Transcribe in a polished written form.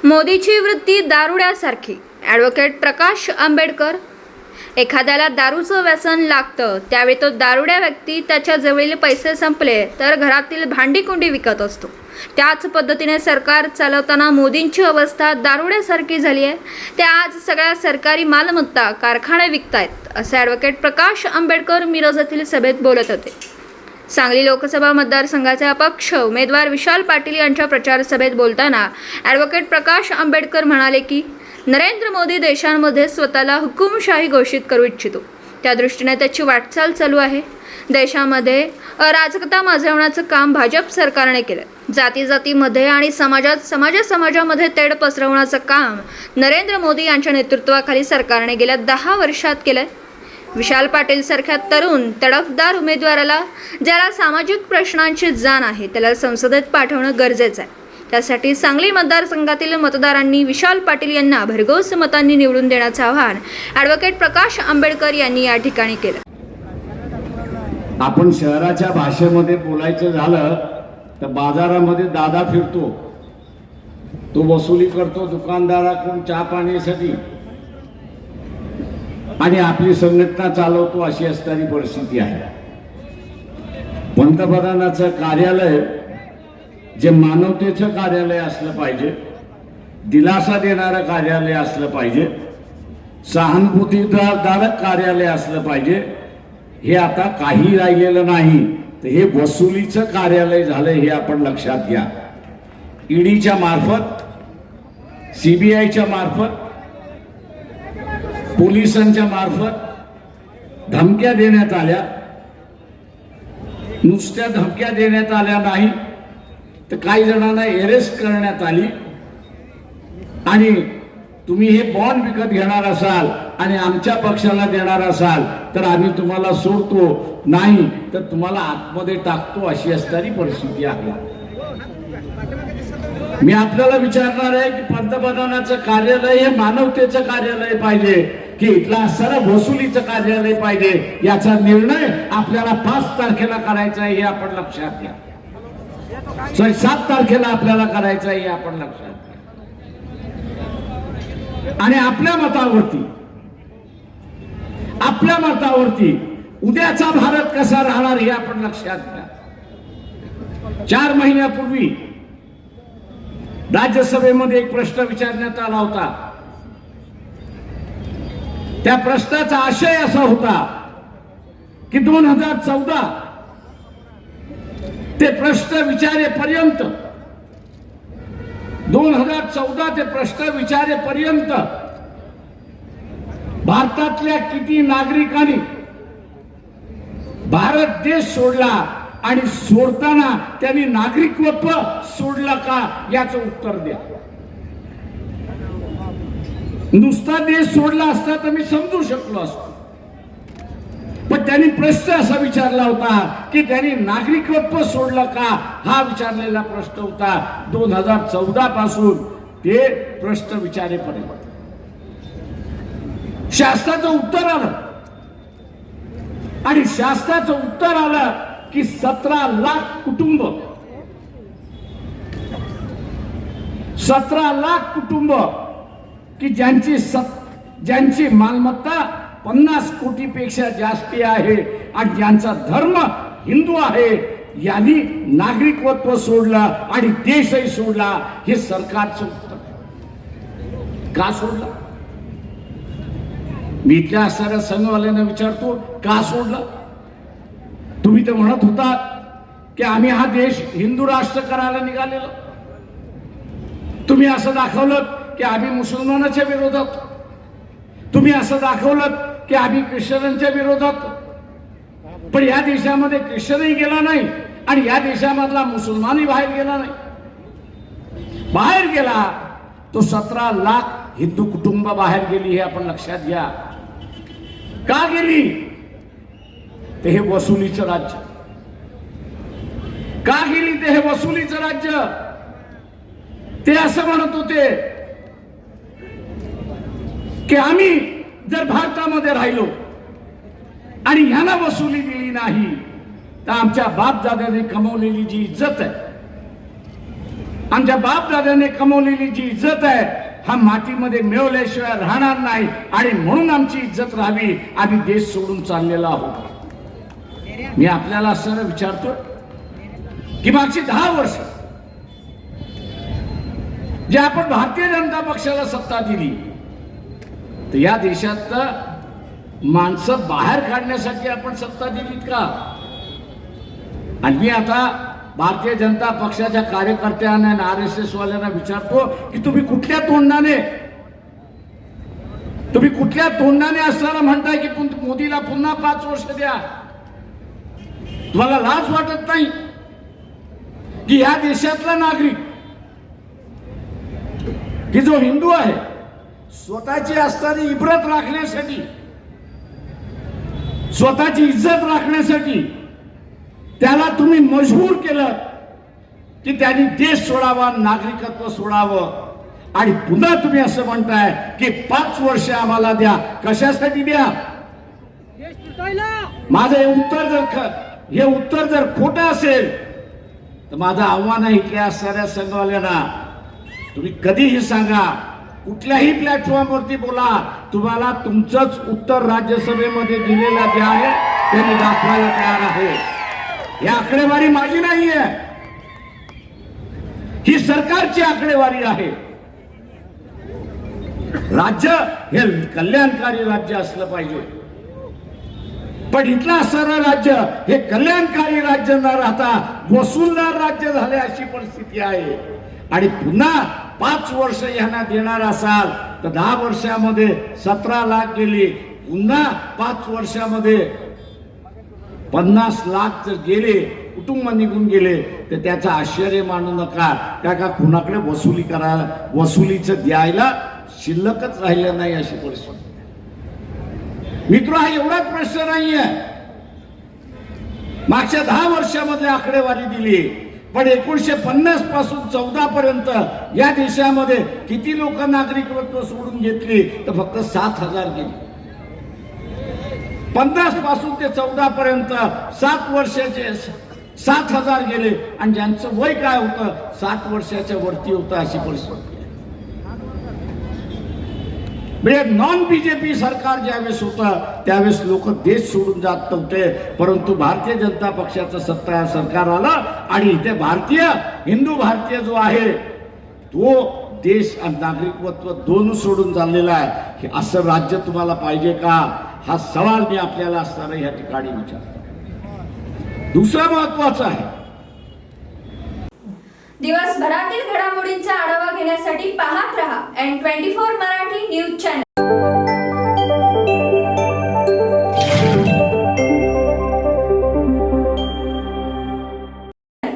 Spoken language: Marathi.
मोदीची वृत्ती दारुड्यासारखी. ॲडव्होकेट प्रकाश आंबेडकर. एखाद्याला दारूचं व्यसन लागतं त्यावेळी तो दारुड्या व्यक्ती त्याच्या जवळील पैसे संपले तर घरातील भांडीकुंडी विकत असतो. त्याच पद्धतीने सरकार चालवताना मोदींची अवस्था दारुड्यासारखी झाली आहे. ते आज सगळ्या सरकारी मालमत्ता कारखाने विकतायत, असे ॲडव्होकेट प्रकाश आंबेडकर मिरज येथील सभेत बोलत होते. सांगली लोकसभा मतदारसंघाचे अपक्ष उमेदवार विशाल पाटील यांच्या प्रचार सभेत बोलताना ॲडव्होकेट प्रकाश आंबेडकर म्हणाले की नरेंद्र मोदी देशांमध्ये स्वतःला हुकुमशाही घोषित करू इच्छितो. त्या दृष्टीने त्याची वाटचाल चालू आहे. देशामध्ये अराजकता माजवण्याचं काम भाजप सरकारने केलं. जातीमध्ये आणि समाजामध्ये तेढ पसरवण्याचं काम नरेंद्र मोदी यांच्या नेतृत्वाखाली सरकारने गेल्या 10 वर्षात केलंय. विशाल पाटील सारख्या तरुण तडफदार उमेदवाराला, ज्याला सामाजिक प्रश्नांची जाण आहे, त्याला संसदेत पाठवणं गरजेचं आहे. त्यासाठी सांगली मतदारसंघातील मतदारांनी विशाल पाटील यांना भरघोस मतांनी निवडून देण्याचं आवाहन ॲडव्होकेट प्रकाश आंबेडकर यांनी या ठिकाणी केलं. आपण शहराच्या भाषेमध्ये बोलायचं झालं तर बाजारामध्ये दादा फिरतो, तो वसुली करतो दुकानदाराकडून चहा पाण्यासाठी आणि आपली संघटना चालवतो, अशी असणारी परिस्थिती आहे. पंतप्रधानाचं कार्यालय जे मानवतेचं कार्यालय असलं पाहिजे, दिलासा देणारं कार्यालय असलं पाहिजे, सहानुभूतीदारक कार्यालय असलं पाहिजे. हे आता काही राहिलेलं नाही, तर हे वसुलीचं कार्यालय झालंय हे आपण लक्षात घ्या. ईडीच्या मार्फत, सीबीआयच्या मार्फत, पोलिसांच्या मार्फत धमक्या देण्यात आल्या. नुसत्या धमक्या देण्यात आल्या नाही तर काही जणांना अरेस्ट करण्यात आली. आणि तुम्ही हे बॉन्ड विकत घेणार असाल आणि आमच्या पक्षाला देणार असाल तर आम्ही तुम्हाला सोडतो, नाही तर तुम्हाला आतमध्ये टाकतो, अशी असणारी परिस्थिती आहे. मी आपल्याला विचारणार आहे की पंतप्रधानाचं कार्यालय हे मानवतेचं कार्यालय पाहिजे की इथला सरळ वसुलीचं कार्यालय पाहिजे, याचा निर्णय आपल्याला 5 तारखेला करायचा आहे, हे आपण लक्षात घ्या. 7 तारखेला आपल्याला करायचं आहे, हे आपण लक्षात घ्या. आणि आपल्या मतावरती उद्याचा भारत कसा राहणार हे आपण लक्षात घ्या. 4 महिन्यापूर्वी राज्यसभेमध्ये एक प्रश्न विचारण्यात आला होता. त्या प्रश्नाचा आशय असा होता की 2014 ते प्रश्न विचारेपर्यंत 2014 ते प्रश्न विचारेपर्यंत भारतातल्या किती नागरिकांनी भारत देश सोडला आणि सोडताना त्यांनी नागरिकत्व सोडलं का, याचं उत्तर द्या. नुसता देश सोडला असता तर मी समजू शकलो असतो, पण त्यांनी प्रश्न असा विचारला होता की त्यांनी नागरिकत्व सोडलं का, हा विचारलेला प्रश्न होता. 2014 पासून ते प्रश्न विचारेपर्यंत शास्त्राचं उत्तर आलं. आणि शास्त्राचं उत्तर आलं की 17 लाख कुटुंब, 17 लाख कुटुंब की ज्यांची मालमत्ता 50 कोटीपेक्षा जास्ती आहे आणि ज्यांचा धर्म हिंदू आहे, यांनी नागरिकत्व सोडलं आणि देशही सोडला. हे सरकारचं उत्तर. का सोडलं? मी इथल्या असणाऱ्या संघवाल्यांना विचारतो, का सोडलं? तुम्ही तर म्हणत होता की आम्ही हा देश हिंदू राष्ट्र करायला निघालेलो. तुम्ही असं दाखवलं की आम्ही मुसलमानाच्या विरोधात, तुम्ही असं दाखवलं की आम्ही ख्रिश्चनांच्या विरोधात. पण या देशामध्ये ख्रिश्चनही गेला नाही आणि या देशामधला मुसलमानही बाहेर गेला नाही. बाहेर गेला तो 17 लाख हिंदू कुटुंब बाहेर गेली, हे आपण लक्षात घ्या. का गेली? ते हे वसुलीचं राज्य. का गेली? ते हे वसुलीचं राज्य. ते असं म्हणत होते की आम्ही जर भारतामध्ये राहिलो आणि ह्यांना वसुली दिली नाही तर आमच्या बापदादाने कमवलेली जी इज्जत आहे आमच्या बापदादाने कमवलेली जी इज्जत आहे हा मातीमध्ये मिळवल्याशिवाय राहणार नाही आणि म्हणून आमची इज्जत राहावी आम्ही देश सोडून चाललेलो आहोत. मी आपल्याला असं विचारतो की मागची 10 वर्ष जे आपण भारतीय जनता पक्षाला सत्ता दिली तर या देशात माणसं बाहेर काढण्यासाठी आपण सत्ता दिलीत का? आणि मी आता भारतीय जनता पक्षाच्या कार्यकर्त्यांना आणि RSS वाल्यांना विचारतो की तुम्ही कुठल्या तोंडाने असताना म्हणताय की मोदीला पुन्हा 5 वर्ष द्या? तुम्हाला लाज वाटत नाही की या देशातला नागरिक की जो हिंदू आहे स्वतःची असणारी इब्रत राखण्यासाठी स्वतःची इज्जत राखण्यासाठी त्याला तुम्ही मजबूर केलं की त्यांनी देश सोडावा, नागरिकत्व सोडावं आणि पुन्हा तुम्ही असं म्हणताय की 5 वर्ष आम्हाला द्या. कशासाठी द्या? माझं हे उत्तर जर खोटं असेल तर माझं आव्हान आहे इथल्या असणाऱ्या संघवाल्यांना, तुम्ही कधीही सांगा, कुठल्याही प्लॅटफॉर्मवरती बोला, तुम्हाला तुमचंच उत्तर राज्यसभेमध्ये दिलेलं जे आहे ते मी दाखवायला तयार आहे. ही आकडेवारी माझी नाहीये, ही सरकारची आकडेवारी आहे. राज्य हे कल्याणकारी राज्य असलं पाहिजे, पण इथलं असणारं राज्य हे कल्याणकारी राज्य न राहता वसूलदार राज्य झाले अशी परिस्थिती आहे. आणि पुन्हा 5 वर्ष यांना देणार असाल तर 10 वर्षामध्ये 17 लाख गेली, पुन्हा 5 वर्षामध्ये 50 लाख जर गेले, कुटुंब निघून गेले तर त्याचा आश्चर्य मानू नका. का कुणाकडे वसुलीचं द्यायला शिल्लकच राहिलं नाही अशी परिस्थिती. मित्र, हा एवढाच प्रश्न नाहीये. मागच्या 10 वर्षामध्ये आकडेवारी दिली, पण 1950 पासून 14 पर्यंत या देशामध्ये किती लोक नागरिकत्व सोडून घेतली तर फक्त 7,000 गेली. 50 पासून ते 14 पर्यंत 7 वर्षाचे 7,000 गेले आणि ज्यांचं वय काय होतं 7 वर्षाच्या वरती होतं अशी परिस्थिती. म्हणजे नॉन बीजेपी सरकार ज्यावेळेस होतं त्यावेळेस लोक देश सोडून जात नव्हते, परंतु भारतीय जनता पक्षाचं सत्ता सरकार आलं आणि इथे हिंदू भारतीय जो आहे तो देश आणि नागरिकत्व दोन सोडून चाललेला आहे. असं राज्य तुम्हाला पाहिजे का? हा सवाल मी आपल्याला असताना या ठिकाणी विचारतो. दुसरा महत्वाचा आहे, दिवसभरातील घडामोडींचा आढावा घेण्यासाठी पाहत रहा N24 मराठी न्यूज चॅनल.